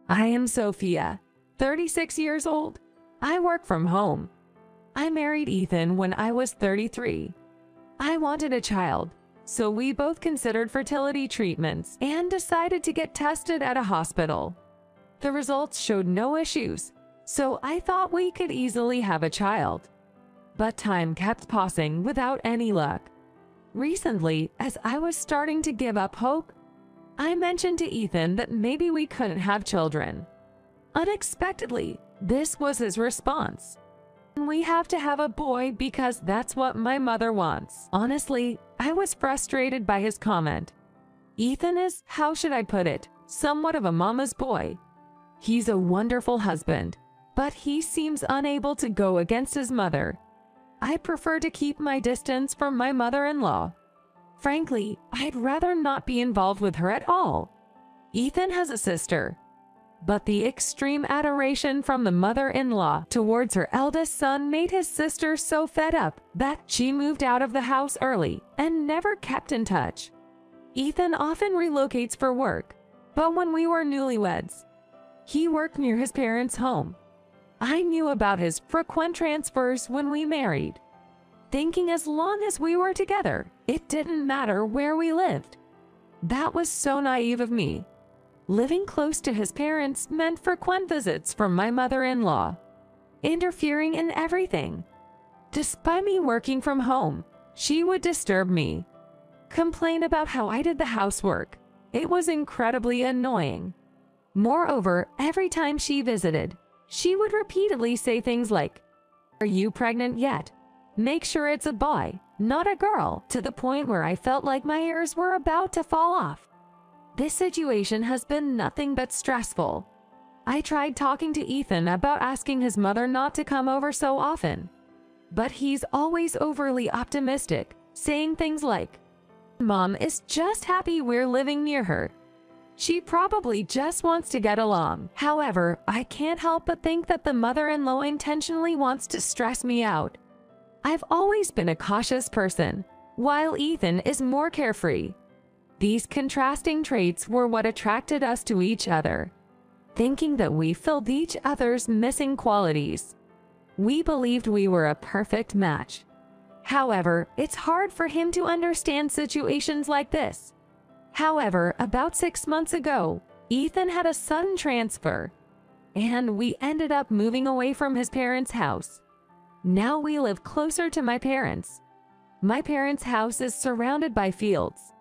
I am Sophia, 36 years old. I work from home. I married Ethan when I was 33. I wanted a child, so we both considered fertility treatments and decided to get tested at a hospital. The results showed no issues, so I thought we could easily have a child. But time kept passing without any luck. Recently, as I was starting to give up hope, I mentioned to Ethan that maybe we couldn't have children. Unexpectedly, this was his response. We have to have a boy because that's what my mother wants. Honestly, I was frustrated by his comment. Ethan is, how should I put it, somewhat of a mama's boy. He's a wonderful husband, but he seems unable to go against his mother. I prefer to keep my distance from my mother-in-law. Frankly, I'd rather not be involved with her at all. Ethan has a sister, but the extreme adoration from the mother-in-law towards her eldest son made his sister so fed up that she moved out of the house early and never kept in touch. Ethan often relocates for work, but when we were newlyweds, he worked near his parents' home. I knew about his frequent transfers when we married, thinking as long as we were together, it didn't matter where we lived. That was so naive of me. Living close to his parents meant frequent visits from my mother-in-law, interfering in everything. Despite me working from home, she would disturb me, complain about how I did the housework. It was incredibly annoying. Moreover, every time she visited, she would repeatedly say things like, "Are you pregnant yet? Make sure it's a boy, not a girl," to the point where I felt like my ears were about to fall off. This situation has been nothing but stressful. I tried talking to Ethan about asking his mother not to come over so often, but he's always overly optimistic, saying things like, "Mom is just happy we're living near her. She probably just wants to get along." However, I can't help but think that the mother-in-law intentionally wants to stress me out. I've always been a cautious person, while Ethan is more carefree. These contrasting traits were what attracted us to each other, thinking that we filled each other's missing qualities. We believed we were a perfect match. However, it's hard for him to understand situations like this. However, about 6 months ago, Ethan had a sudden transfer, and we ended up moving away from his parents' house. Now we live closer to my parents. My parents' house is surrounded by fields,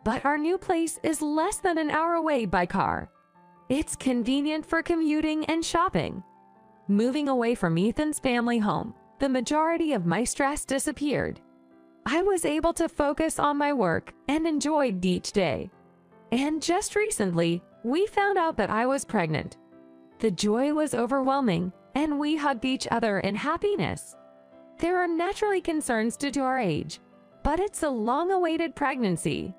but our new place is less than an hour away by car. It's convenient for commuting and shopping. Moving away from Ethan's family home, the majority of my stress disappeared. I was able to focus on my work and enjoyed each day. And just recently, we found out that I was pregnant. The joy was overwhelming, and we hugged each other in happiness. There are naturally concerns due to our age, but it's a long-awaited pregnancy.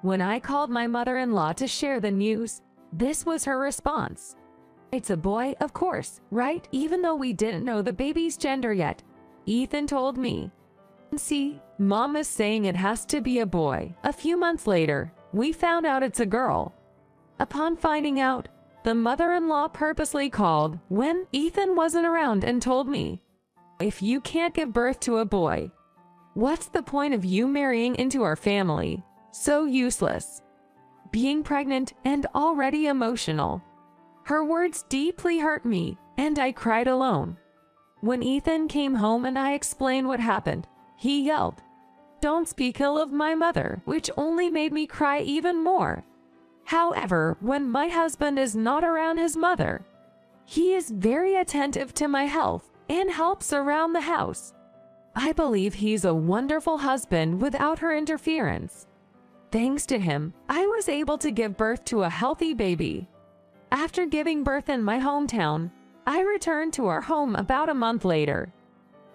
When I called my mother-in-law to share the news, this was her response. "It's a boy, of course, right?" Even though we didn't know the baby's gender yet, Ethan told me, "See, Mom is saying it has to be a boy." A few months later, we found out it's a girl. Upon finding out, the mother-in-law purposely called when Ethan wasn't around and told me, "If you can't give birth to a boy, what's the point of you marrying into our family? So useless." Being pregnant and already emotional, her words deeply hurt me, and I cried alone. When Ethan came home and I explained what happened, he yelled, "Don't speak ill of my mother," which only made me cry even more. However, when my husband is not around his mother, he is very attentive to my health and helps around the house. I believe he's a wonderful husband without her interference. Thanks to him, I was able to give birth to a healthy baby. After giving birth in my hometown, I returned to our home about a month later.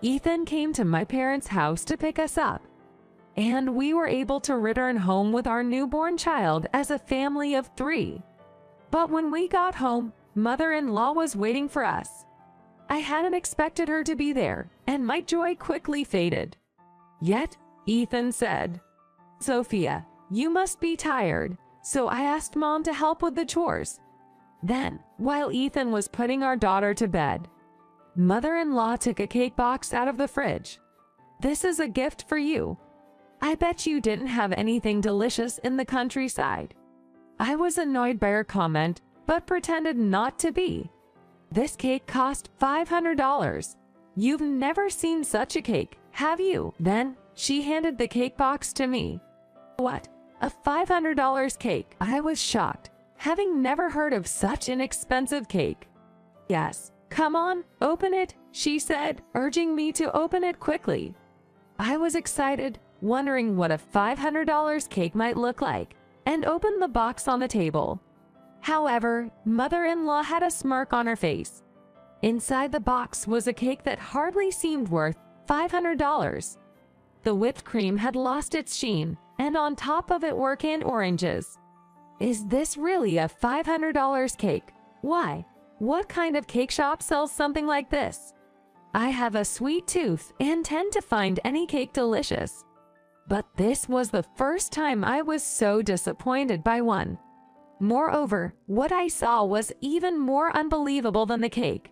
Ethan came to my parents' house to pick us up, and we were able to return home with our newborn child as a family of 3. But when we got home, mother-in-law was waiting for us. I hadn't expected her to be there, and my joy quickly faded. Yet, Ethan said, "Sophia, you must be tired," so I asked Mom to help with the chores. Then, while Ethan was putting our daughter to bed, mother-in-law took a cake box out of the fridge. "This is a gift for you. I bet you didn't have anything delicious in the countryside." I was annoyed by her comment, but pretended not to be. "This cake cost $500. You've never seen such a cake, have you?" Then, she handed the cake box to me. "What? A $500 cake?" I was shocked, having never heard of such an expensive cake. "Yes, come on, open it," she said, urging me to open it quickly. I was excited, wondering what a $500 cake might look like, and opened the box on the table. However, mother-in-law had a smirk on her face. Inside the box was a cake that hardly seemed worth $500. The whipped cream had lost its sheen, and on top of it were canned oranges. Is this really a $500 cake? Why? What kind of cake shop sells something like this? I have a sweet tooth and tend to find any cake delicious. But this was the first time I was so disappointed by one. Moreover, what I saw was even more unbelievable than the cake.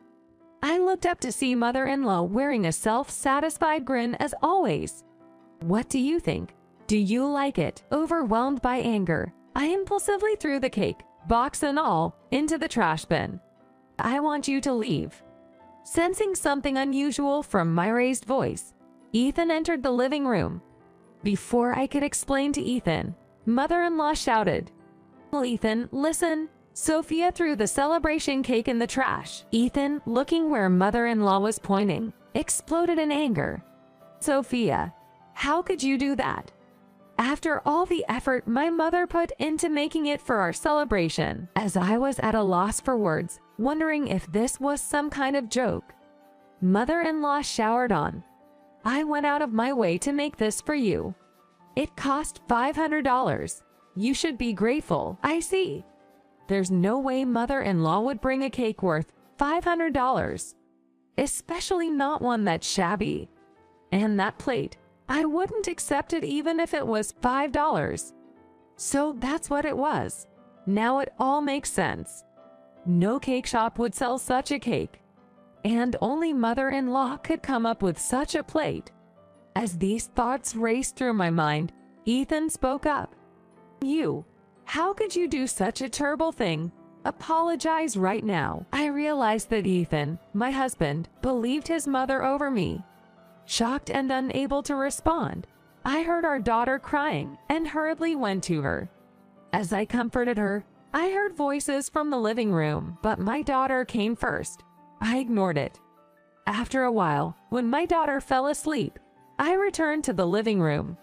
I looked up to see mother-in-law wearing a self-satisfied grin as always. What do you think? Do you like it? Overwhelmed by anger, I impulsively threw the cake, box and all, into the trash bin. "I want you to leave." Sensing something unusual from my raised voice, Ethan entered the living room. Before I could explain to Ethan, mother-in-law shouted, "Ethan, listen." Sophia threw the celebration cake in the trash. Ethan, looking where mother-in-law was pointing, exploded in anger. "Sophia, how could you do that? After all the effort my mother put into making it for our celebration." As I was at a loss for words, wondering if this was some kind of joke, mother-in-law showered on, "I went out of my way to make this for you. It cost $500. You should be grateful." I see. There's no way mother-in-law would bring a cake worth $500, especially not one that's shabby. And that plate, I wouldn't accept it even if it was $5. So that's what it was. Now it all makes sense. No cake shop would sell such a cake. And only mother-in-law could come up with such a plate. As these thoughts raced through my mind, Ethan spoke up. How could you do such a terrible thing? Apologize right now." I realized that Ethan, my husband, believed his mother over me. Shocked and unable to respond, I heard our daughter crying and hurriedly went to her. As I comforted her, I heard voices from the living room, but my daughter came first. I ignored it. After a while, when my daughter fell asleep, I returned to the living room.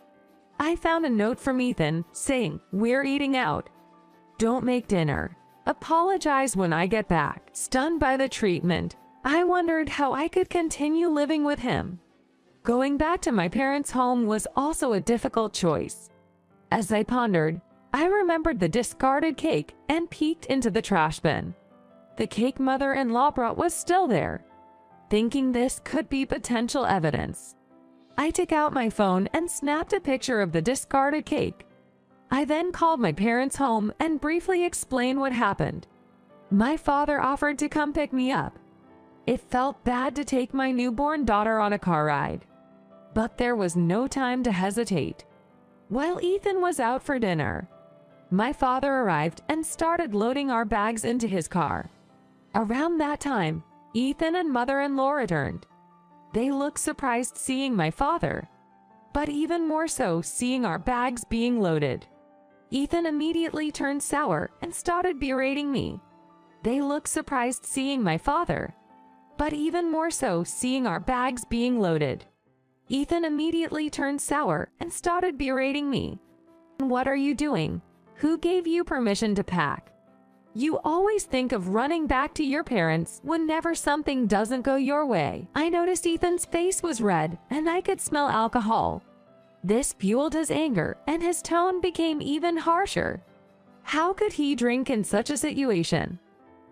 I found a note from Ethan saying, "We're eating out. Don't make dinner. Apologize when I get back." Stunned by the treatment, I wondered how I could continue living with him. Going back to my parents' home was also a difficult choice. As I pondered, I remembered the discarded cake and peeked into the trash bin. The cake mother-in-law brought was still there. Thinking this could be potential evidence, I took out my phone and snapped a picture of the discarded cake. I then called my parents' home and briefly explained what happened. My father offered to come pick me up. It felt bad to take my newborn daughter on a car ride, but there was no time to hesitate. While Ethan was out for dinner, my father arrived and started loading our bags into his car. Around that time, Ethan and mother-in-law returned. They looked surprised seeing my father, but even more so seeing our bags being loaded. Ethan immediately turned sour and started berating me. They looked surprised seeing my father, but even more so seeing our bags being loaded. Ethan immediately turned sour and started berating me. "What are you doing? Who gave you permission to pack? You always think of running back to your parents whenever something doesn't go your way." I noticed Ethan's face was red and I could smell alcohol. This fueled his anger and his tone became even harsher. How could he drink in such a situation?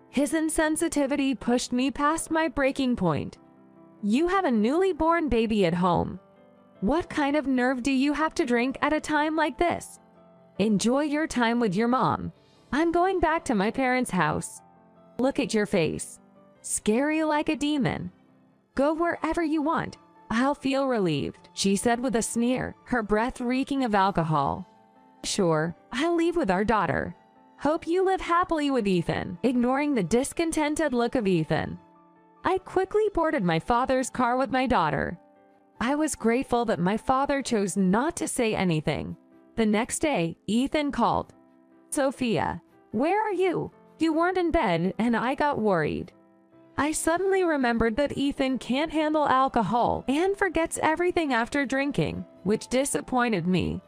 His insensitivity pushed me past my breaking point. "You have a newly born baby at home. What kind of nerve do you have to drink at a time like this? Enjoy your time with your mom. I'm going back to my parents' house." Look at your face. Scary like a demon. Go wherever you want. I'll feel relieved, she said with a sneer, her breath reeking of alcohol. Sure, I'll leave with our daughter. Hope you live happily with Ethan, ignoring the discontented look of Ethan. I quickly boarded my father's car with my daughter. I was grateful that my father chose not to say anything. The next day, Ethan called. Sophia, where are you? You weren't in bed, and I got worried. I suddenly remembered that Ethan can't handle alcohol and forgets everything after drinking, which disappointed me.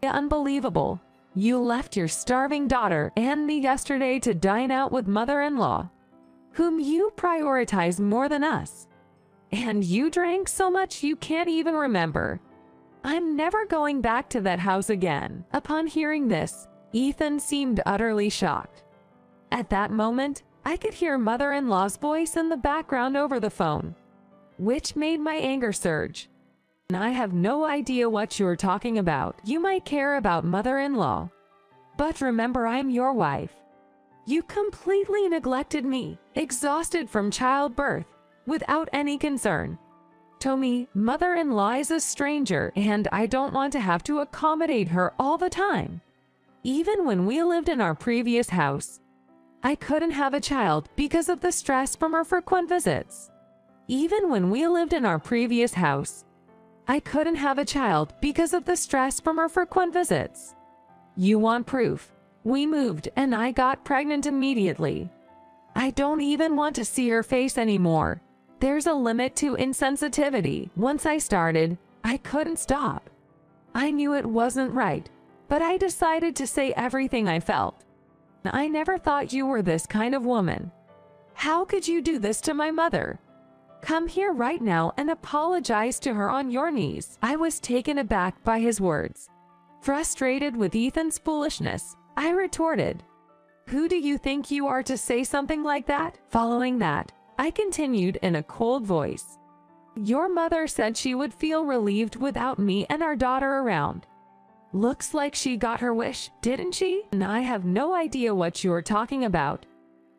Unbelievable. You left your starving daughter and me yesterday to dine out with mother-in-law, whom you prioritize more than us. And you drank so much you can't even remember. I'm never going back to that house again. Upon hearing this, Ethan seemed utterly shocked. At that moment, I could hear mother-in-law's voice in the background over the phone, which made my anger surge. I have no idea what you're talking about. You might care about mother-in-law, but remember I'm your wife. You completely neglected me, exhausted from childbirth, without any concern. To me, mother-in-law is a stranger, and I don't want to have to accommodate her all the time. Even when we lived in our previous house, I couldn't have a child because of the stress from her frequent visits. Even when we lived in our previous house, I couldn't have a child because of the stress from her frequent visits. You want proof? We moved and I got pregnant immediately. I don't even want to see her face anymore. There's a limit to insensitivity. Once I started, I couldn't stop. I knew it wasn't right, but I decided to say everything I felt. I never thought you were this kind of woman. How could you do this to my mother? Come here right now and apologize to her on your knees. I was taken aback by his words. Frustrated with Ethan's foolishness, I retorted, "Who do you think you are to say something like that?" Following that, I continued in a cold voice. Your mother said she would feel relieved without me and our daughter around. Looks like she got her wish, didn't she? And I have no idea what you're talking about.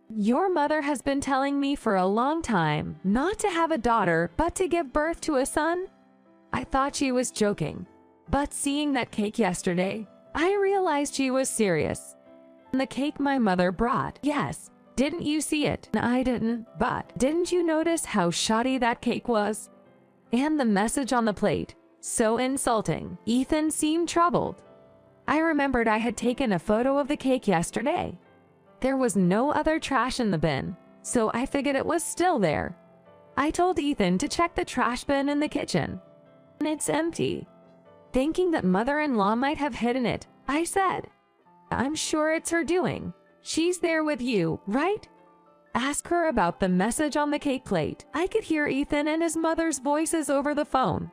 Your mother has been telling me for a long time not to have a daughter, but to give birth to a son. I thought she was joking, but seeing that cake yesterday, I realized she was serious. And the cake my mother brought, yes, didn't you see it? I didn't, but didn't you notice how shoddy that cake was? And the message on the plate, so insulting. Ethan seemed troubled. I remembered I had taken a photo of the cake yesterday. There was no other trash in the bin, so I figured it was still there. I told Ethan to check the trash bin in the kitchen. And it's empty. Thinking that mother-in-law might have hidden it, I said, "I'm sure it's her doing. She's there with you, right? Ask her about the message on the cake plate." I could hear Ethan and his mother's voices over the phone.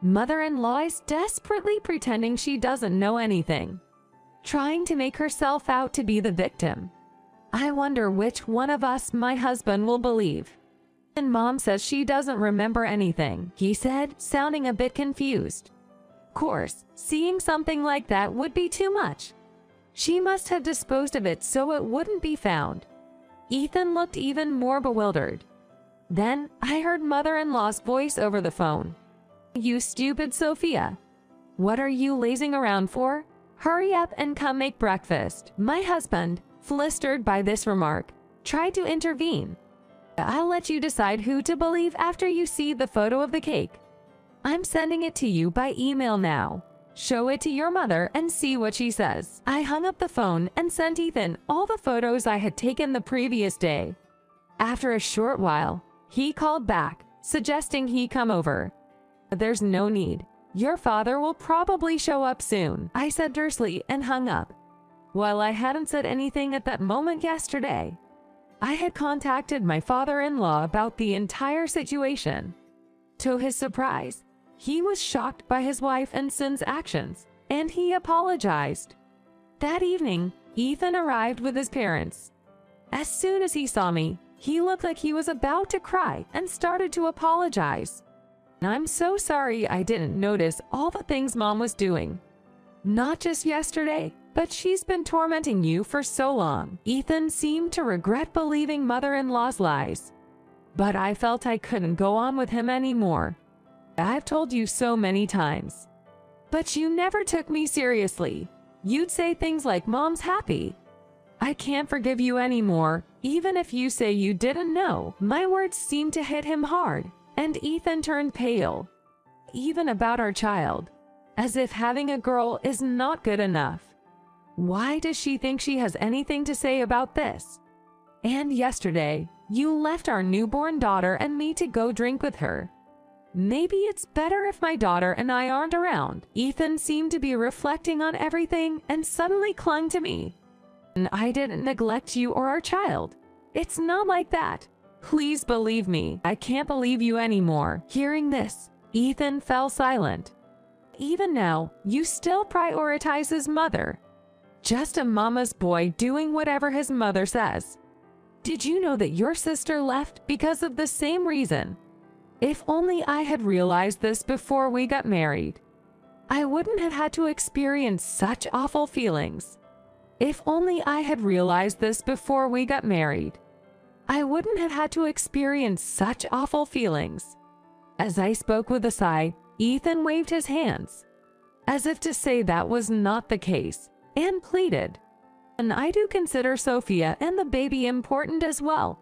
Mother-in-law is desperately pretending she doesn't know anything, trying to make herself out to be the victim. I wonder which one of us my husband will believe. And Mom says she doesn't remember anything, he said, sounding a bit confused. Of course, seeing something like that would be too much. She must have disposed of it so it wouldn't be found. Ethan looked even more bewildered. Then I heard mother-in-law's voice over the phone. "You stupid Sophia. What are you lazing around for? Hurry up and come make breakfast." My husband, flustered by this remark, tried to intervene. "I'll let you decide who to believe after you see the photo of the cake. I'm sending it to you by email now. Show it to your mother and see what she says." I hung up the phone and sent Ethan all the photos I had taken the previous day. After a short while, he called back, suggesting he come over. "There's no need. Your father will probably show up soon," I said tersely and hung up. While I hadn't said anything at that moment yesterday, I had contacted my father-in-law about the entire situation. To his surprise, he was shocked by his wife and son's actions, and he apologized. That evening, Ethan arrived with his parents. As soon as he saw me, he looked like he was about to cry and started to apologize. "I'm so sorry I didn't notice all the things Mom was doing. Not just yesterday, But she's been tormenting you for so long. Ethan seemed to regret believing mother-in-law's lies. But I felt I couldn't go on with him anymore. I've told you so many times. But you never took me seriously. You'd say things like, "Mom's happy." I can't forgive you anymore, even if you say you didn't know. My words seemed to hit him hard, and Ethan turned pale. Even about our child. As if having a girl is not good enough. Why does she think she has anything to say about this? And yesterday, you left our newborn daughter and me to go drink with her. Maybe it's better if my daughter and I aren't around. Ethan seemed to be reflecting on everything and suddenly clung to me. And I didn't neglect you or our child. It's not like that. Please believe me. I can't believe you anymore. Hearing this, Ethan fell silent. Even now, you still prioritize his mother. Just a mama's boy doing whatever his mother says. Did you know that your sister left because of the same reason? If only I had realized this before we got married. I wouldn't have had to experience such awful feelings. If only I had realized this before we got married. I wouldn't have had to experience such awful feelings. As I spoke with a sigh, Ethan waved his hands, as if to say that was not the case, and pleaded. And I do consider Sophia and the baby important as well.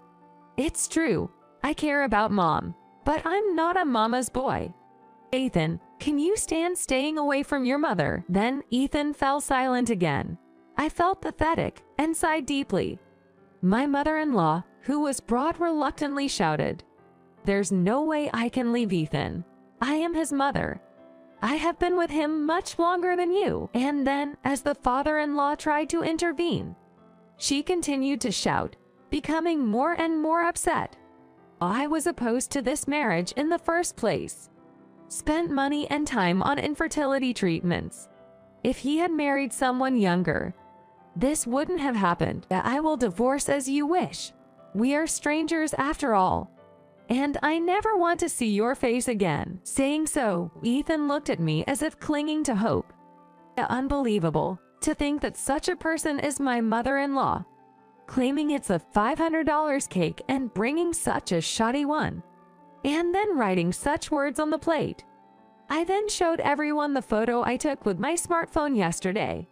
It's true, I care about Mom, but I'm not a mama's boy. Ethan, can you stand staying away from your mother? Then Ethan fell silent again. I felt pathetic and sighed deeply. My mother-in-law, who was brought reluctantly, shouted, "There's no way I can leave Ethan. I am his mother. I have been with him much longer than you." And then, as the father-in-law tried to intervene, she continued to shout, becoming more and more upset. I was opposed to this marriage in the first place. Spent money and time on infertility treatments. If he had married someone younger, this wouldn't have happened. I will divorce as you wish. We are strangers after all. And I never want to see your face again. Saying so, Ethan looked at me as if clinging to hope. Unbelievable to think that such a person is my mother-in-law, claiming it's a $500 cake and bringing such a shoddy one, and then writing such words on the plate. I then showed everyone the photo I took with my smartphone yesterday.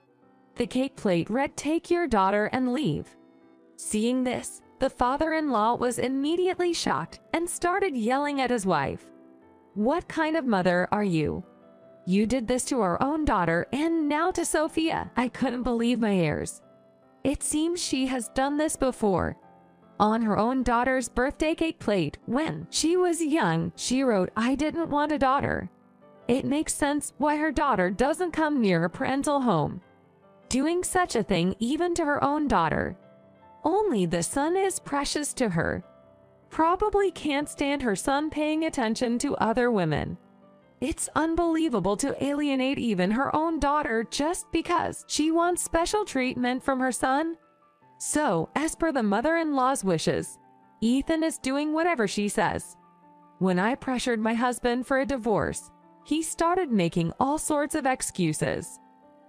The cake plate read, "Take your daughter and leave." Seeing this, the father-in-law was immediately shocked and started yelling at his wife. "What kind of mother are you? You did this to our own daughter and now to Sophia." I couldn't believe my ears. It seems she has done this before. On her own daughter's birthday cake plate, when she was young, she wrote, "I didn't want a daughter." It makes sense why her daughter doesn't come near a parental home. Doing such a thing even to her own daughter. Only the son is precious to her. Probably can't stand her son paying attention to other women. It's unbelievable to alienate even her own daughter just because she wants special treatment from her son. So, as per the mother-in-law's wishes, Ethan is doing whatever she says. When I pressured my husband for a divorce, he started making all sorts of excuses.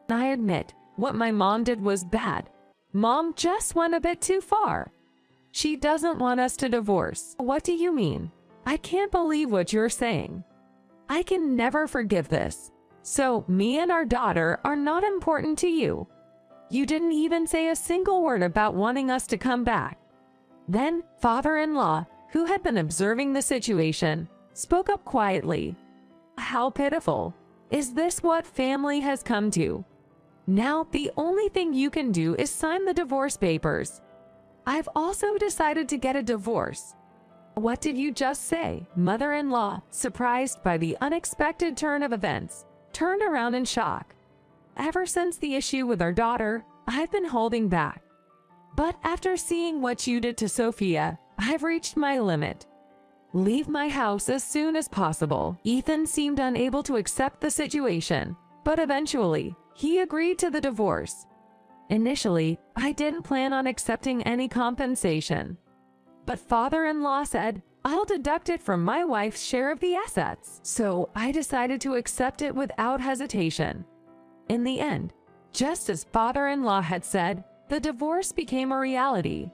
I admit, what my mom did was bad. Mom just went a bit too far. She doesn't want us to divorce. What do you mean? I can't believe what you're saying. I can never forgive this. So, me and our daughter are not important to you. You didn't even say a single word about wanting us to come back. Then, father-in-law, who had been observing the situation, spoke up quietly. How pitiful. Is this what family has come to? Now, the only thing you can do is sign the divorce papers. I've also decided to get a divorce. What did you just say? Mother-in-law, surprised by the unexpected turn of events, turned around in shock. Ever since the issue with our daughter, I've been holding back. But after seeing what you did to Sophia, I've reached my limit. Leave my house as soon as possible. Ethan seemed unable to accept the situation, but eventually, he agreed to the divorce. Initially, I didn't plan on accepting any compensation. But father-in-law said, I'll deduct it from my wife's share of the assets. So I decided to accept it without hesitation. In the end, Just as father-in-law had said, the divorce became a reality.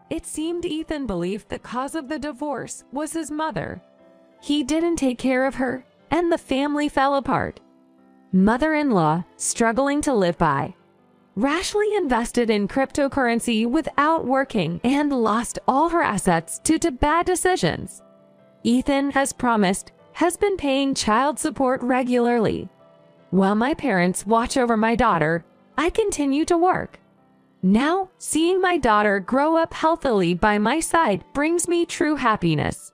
It seemed Ethan believed the cause of the divorce was his mother. He didn't take care of her, and the family fell apart. Mother-in-law, struggling to live by, rashly invested in cryptocurrency without working and lost all her assets due to bad decisions. Ethan, as promised, has been paying child support regularly. While my parents watch over my daughter, I continue to work. Now, seeing my daughter grow up healthily by my side brings me true happiness.